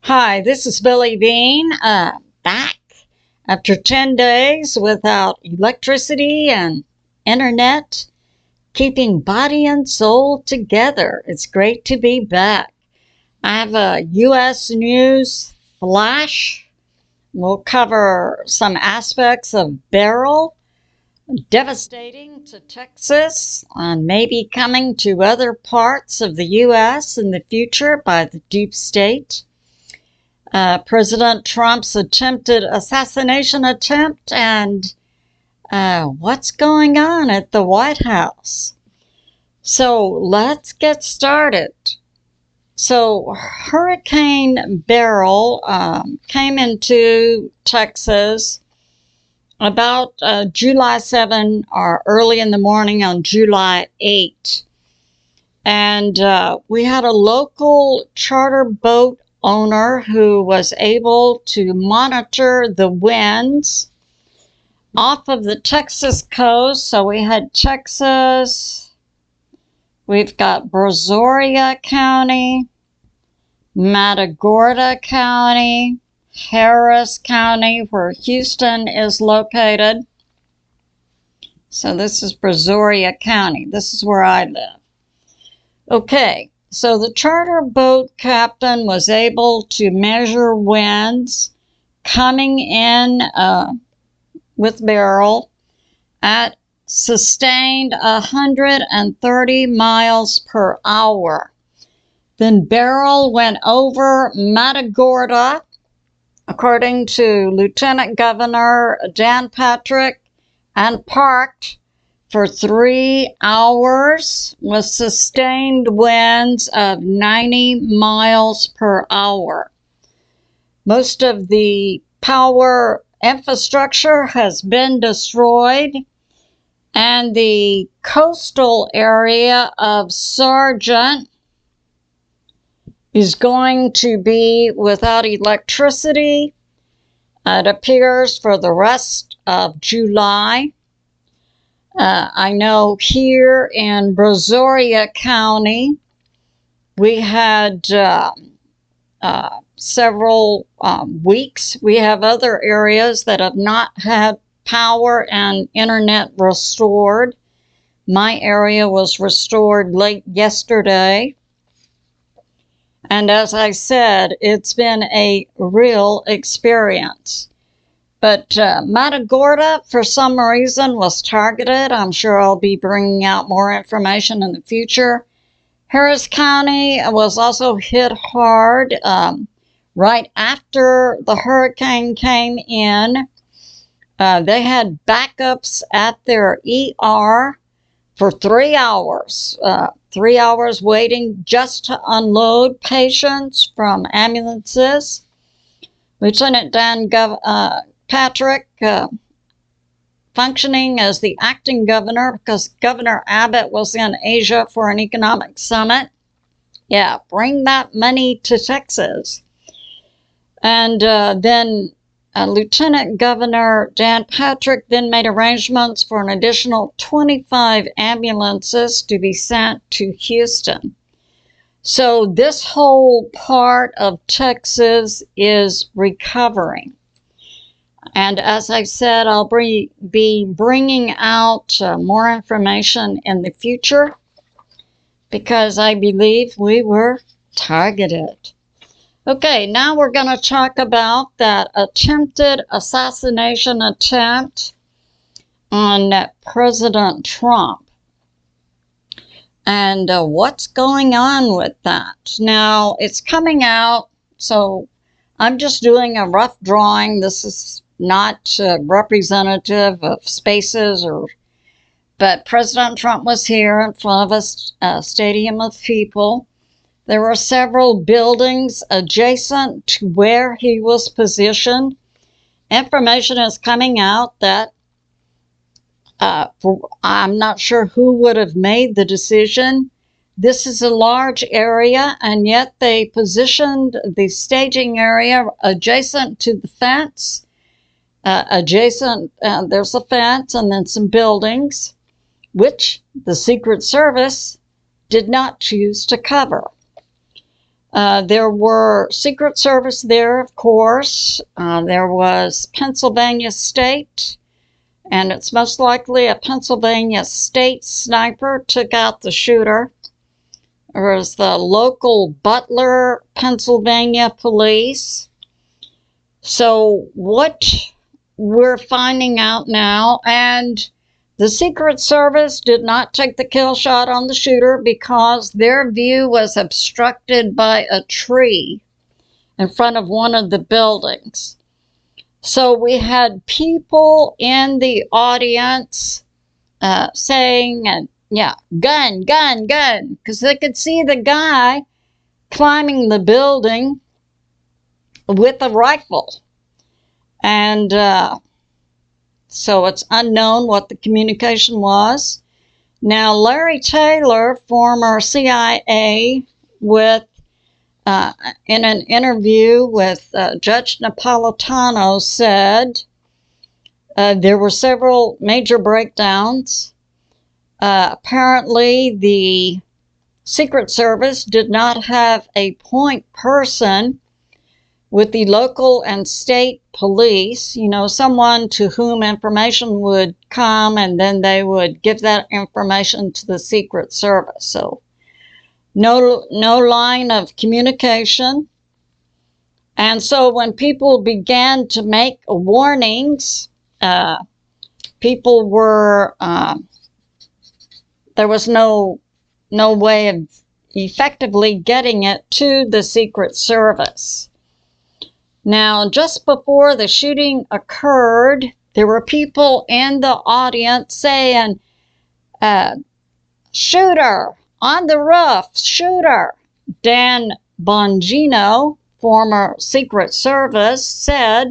Hi, this is Billie Beene, back after 10 days without electricity and internet, keeping body and soul together. It's great to be back. I have a U.S. news flash. We'll cover some aspects of BERYL, devastating to Texas, and maybe coming to other parts of the U.S. in the future by the deep state. President Trump's attempted assassination attempt, and what's going on at the White House. So let's get started. So Hurricane Beryl came into Texas about July 7 or early in the morning on July 8. And we had a local charter boat owner who was able to monitor the winds off of the Texas coast. So we had Texas, we've got Brazoria County, Matagorda County, Harris County, where Houston is located. So this is Brazoria County. This is where I live. Okay. So the charter boat captain was able to measure winds coming in with Beryl at sustained 130 miles per hour. Then Beryl went over Matagorda, according to Lieutenant Governor Dan Patrick, and parked for 3 hours with sustained winds of 90 miles per hour. Most of the power infrastructure has been destroyed, and the coastal area of Sargent is going to be without electricity, it appears, for the rest of July. I know here in Brazoria County, we had several weeks. We have other areas that have not had power and internet restored. My area was restored late yesterday. And as I said, it's been a real experience. But Matagorda, for some reason, was targeted. I'm sure I'll be bringing out more information in the future. Harris County was also hit hard right after the hurricane came in. They had backups at their ER for 3 hours. 3 hours waiting just to unload patients from ambulances. Lieutenant Dan Patrick, functioning as the acting governor because Governor Abbott was in Asia for an economic summit. Yeah, bring that money to Texas. And then Lieutenant Governor Dan Patrick then made arrangements for an additional 25 ambulances to be sent to Houston. So this whole part of Texas is recovering. And as I said, I'll be bringing out more information in the future because I believe we were targeted. Okay, now we're going to talk about that attempted assassination attempt on President Trump and what's going on with that. Now, it's coming out, so I'm just doing a rough drawing. This is not representative of spaces, but President Trump was here in front of a stadium of people. There were several buildings adjacent to where he was positioned. Information is coming out that I'm not sure who would have made the decision. This is a large area, and yet they positioned the staging area adjacent to the fence. There's a fence and then some buildings, which the Secret Service did not choose to cover. There were Secret Service there, of course. There was Pennsylvania State, and it's most likely a Pennsylvania State sniper took out the shooter. There was the local Butler, Pennsylvania police. So what we're finding out now, and the Secret Service did not take the kill shot on the shooter because their view was obstructed by a tree in front of one of the buildings. So we had people in the audience saying, yeah, gun, gun, gun, because they could see the guy climbing the building with a rifle. And so it's unknown what the communication was. Now, Larry Taylor, former CIA, in an interview with Judge Napolitano, said there were several major breakdowns. Apparently, the Secret Service did not have a point person with the local and state police, you know, someone to whom information would come and then they would give that information to the Secret Service. So no line of communication. And so when people began to make warnings, people were, there was no way of effectively getting it to the Secret Service. Now, just before the shooting occurred, there were people in the audience saying, shooter, on the roof, shooter. Dan Bongino, former Secret Service, said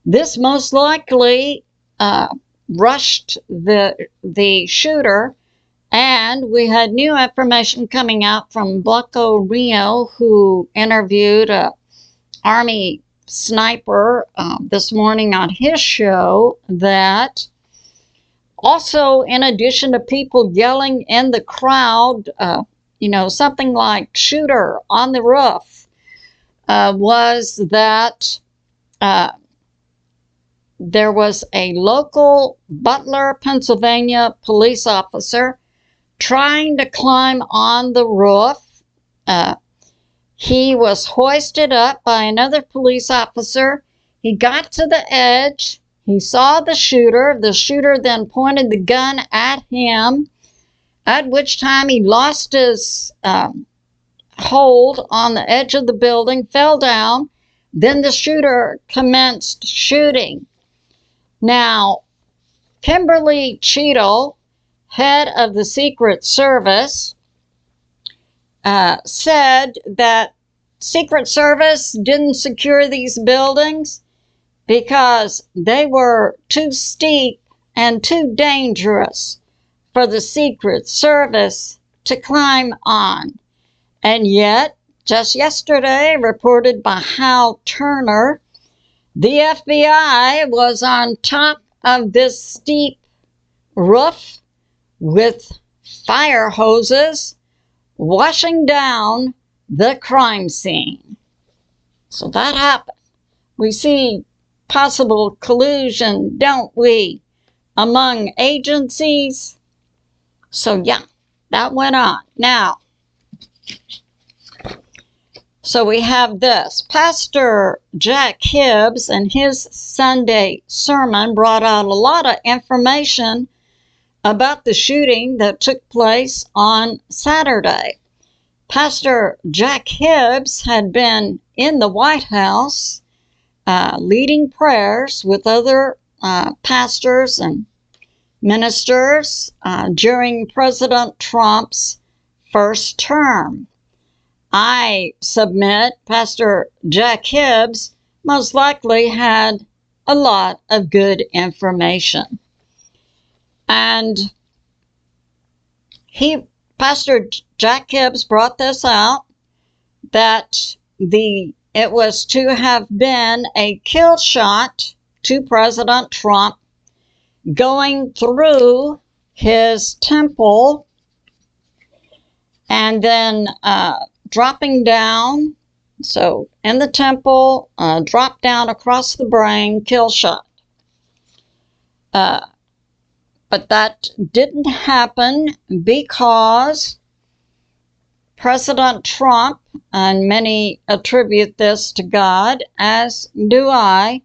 this most likely rushed the shooter, and we had new information coming out from BLANCORINO, who interviewed a Army sniper this morning on his show, that also, in addition to people yelling in the crowd, you know, something like shooter on the roof, was that there was a local Butler, Pennsylvania police officer trying to climb on the roof. He was hoisted up by another police officer. He got to the edge. He saw the shooter. The shooter then pointed the gun at him, at which time he lost his hold on the edge of the building, fell down. Then the shooter commenced shooting. Now, Kimberly Cheadle, head of the Secret Service, said that Secret Service didn't secure these buildings because they were too steep and too dangerous for the Secret Service to climb on. And yet, just yesterday, reported by Hal Turner, the FBI was on top of this steep roof with fire hoses washing down the crime scene. So that happened. We see possible collusion, don't we, among agencies? So yeah, that went on. Now, so we have this. Pastor Jack Hibbs in his Sunday sermon brought out a lot of information about the shooting that took place on Saturday. Pastor Jack Hibbs had been in the White House leading prayers with other pastors and ministers during President Trump's first term. I submit Pastor Jack Hibbs most likely had a lot of good information. And Pastor Jack Hibbs brought this out, that it was to have been a kill shot to President Trump going through his temple and then dropping down. So in the temple, drop down across the brain, kill shot. But that didn't happen because President Trump, and many attribute this to God, as do I,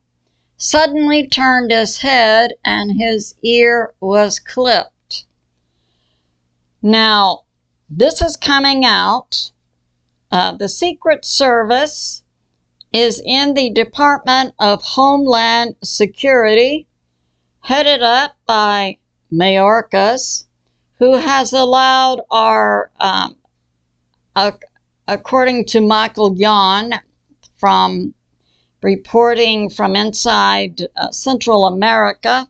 suddenly turned his head and his ear was clipped. Now, this is coming out. The Secret Service is in the Department of Homeland Security, headed up by Mayorkas, who has allowed our, according to Michael Yon, from reporting from inside Central America,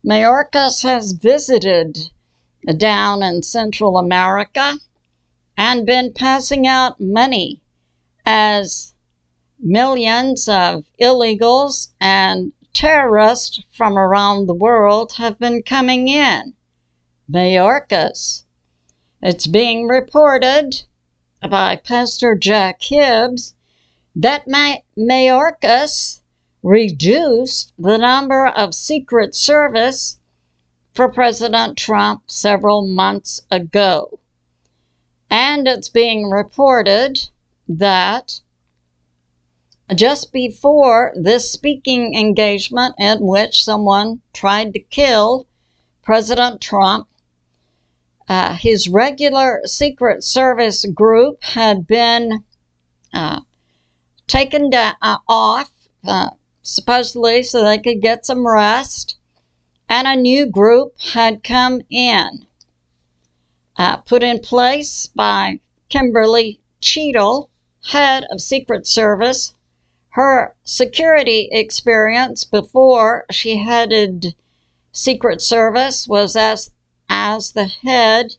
Mayorkas has visited down in Central America and been passing out money as millions of illegals and terrorists from around the world have been coming in. Mayorkas. It's being reported by Pastor Jack HIBBS that Mayorkas reduced the number of Secret Service for President Trump several months ago. And it's being reported that just before this speaking engagement in which someone tried to kill President Trump, his regular Secret Service group had been taken off, supposedly so they could get some rest, and a new group had come in, put in place by Kimberly Cheadle, head of Secret Service. Her security experience before she headed Secret Service was as the head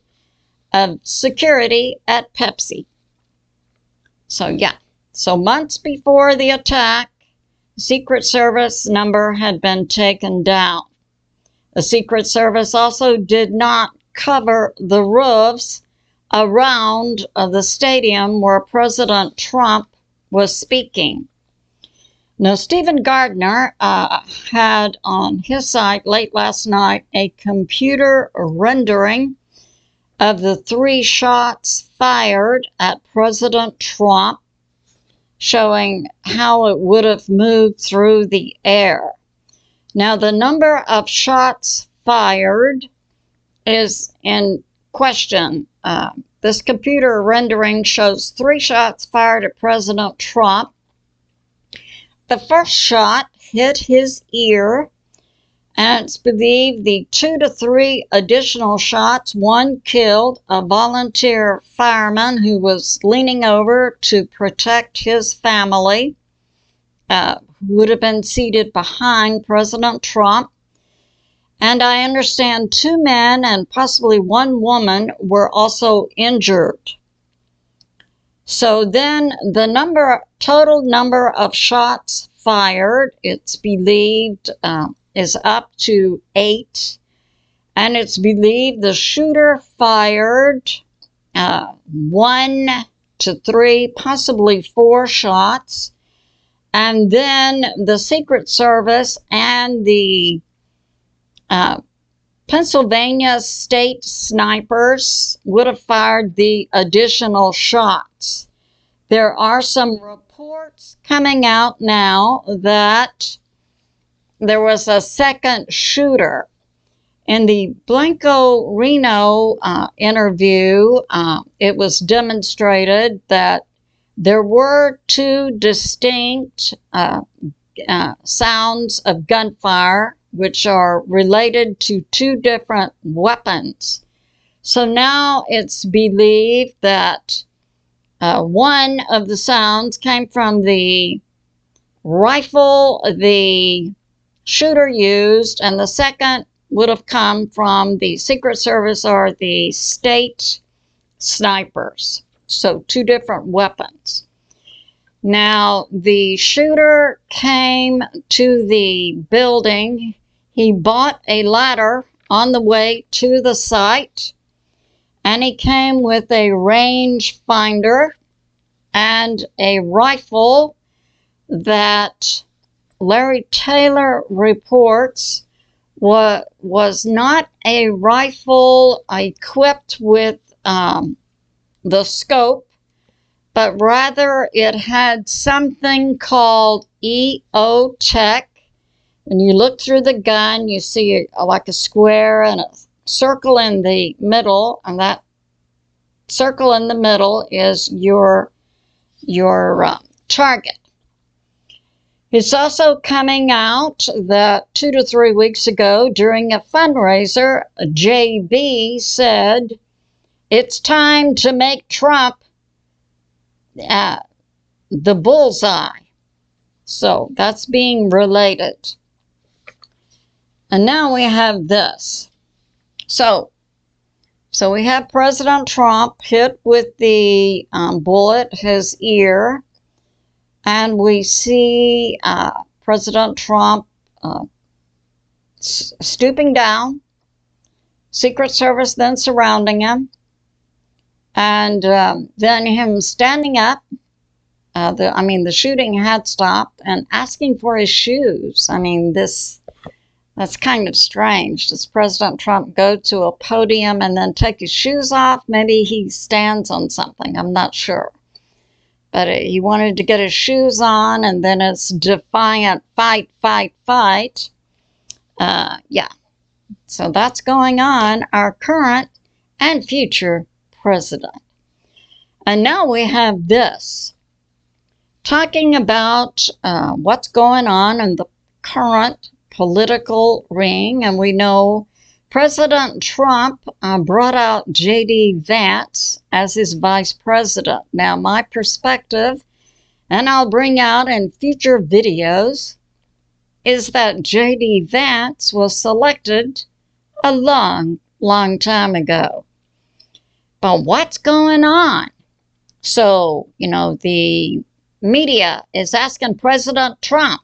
of security at Pepsi. So yeah, so months before the attack, Secret Service number had been taken down. The Secret Service also did not cover the roofs around the stadium where President Trump was speaking. Now, Stephen Gardner had on his site late last night a computer rendering of the 3 shots fired at President Trump, showing how it would have moved through the air. Now, the number of shots fired is in question. This computer rendering shows 3 shots fired at President Trump. The first shot hit his ear, and it's believed the 2 to 3 additional shots, one killed a volunteer fireman who was leaning over to protect his family, who would have been seated behind President Trump. And I understand 2 men and possibly 1 woman were also injured. So then the total number of shots fired, it's believed, is up to 8. And it's believed the shooter fired 1 to 3, possibly 4 shots. And then the Secret Service and the Pennsylvania state snipers would have fired the additional shots. There are some reports coming out now that there was a second shooter. In the BLANCORINO interview, it was demonstrated that there were 2 distinct sounds of gunfire, which are related to 2 different weapons. So now it's believed that one of the sounds came from the rifle the shooter used, and the second would have come from the Secret Service or the state snipers. So 2 different weapons. Now, the shooter came to the building. He bought a ladder on the way to the site, and he came with a range finder, and a rifle that Larry Taylor reports was not a rifle equipped with the scope, but rather it had something called EO Tech. When you look through the gun, you see like a square and a circle in the middle, and that circle in the middle is your target. It's also coming out that 2 to 3 weeks ago during a fundraiser, JB said, "It's time to make Trump the bullseye." So that's being related. And now we have this. So we have President Trump hit with the bullet, his ear, and we see President Trump stooping down, Secret Service then surrounding him, and then him standing up. The shooting had stopped, and asking for his shoes. I mean, that's kind of strange. Does President Trump go to a podium and then take his shoes off? Maybe he stands on something. I'm not sure. But he wanted to get his shoes on, and then it's defiant fight, fight, fight. Yeah. So that's going on, our current and future president. And now we have this. Talking about what's going on in the current political ring, and we know President Trump brought out J.D. Vance as his vice president. Now, my perspective, and I'll bring out in future videos, is that J.D. Vance was selected a long, long time ago. But what's going on? So, the media is asking President Trump,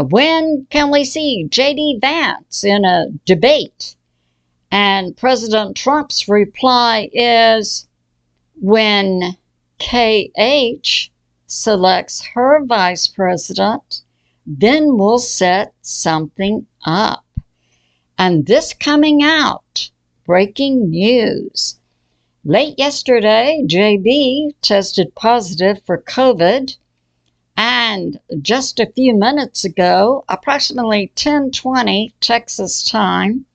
when can we see J.D. Vance in a debate? And President Trump's reply is, when KH selects her vice president, then we'll set something up. And this coming out, breaking news. Late yesterday, JB tested positive for COVID. And just a few minutes ago, approximately 10:20 Texas time,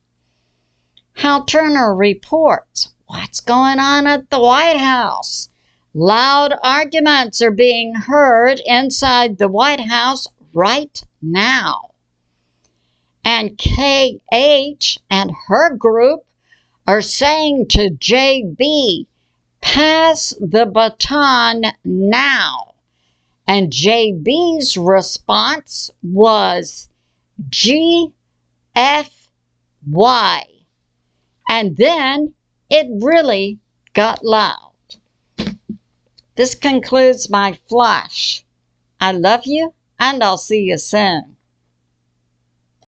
Hal Turner reports what's going on at the White House. Loud arguments are being heard inside the White House right now. And KH and her group are saying to JB, pass the baton now. And JB's response was GFY. And then it really got loud. This concludes my flash. I love you, and I'll see you soon.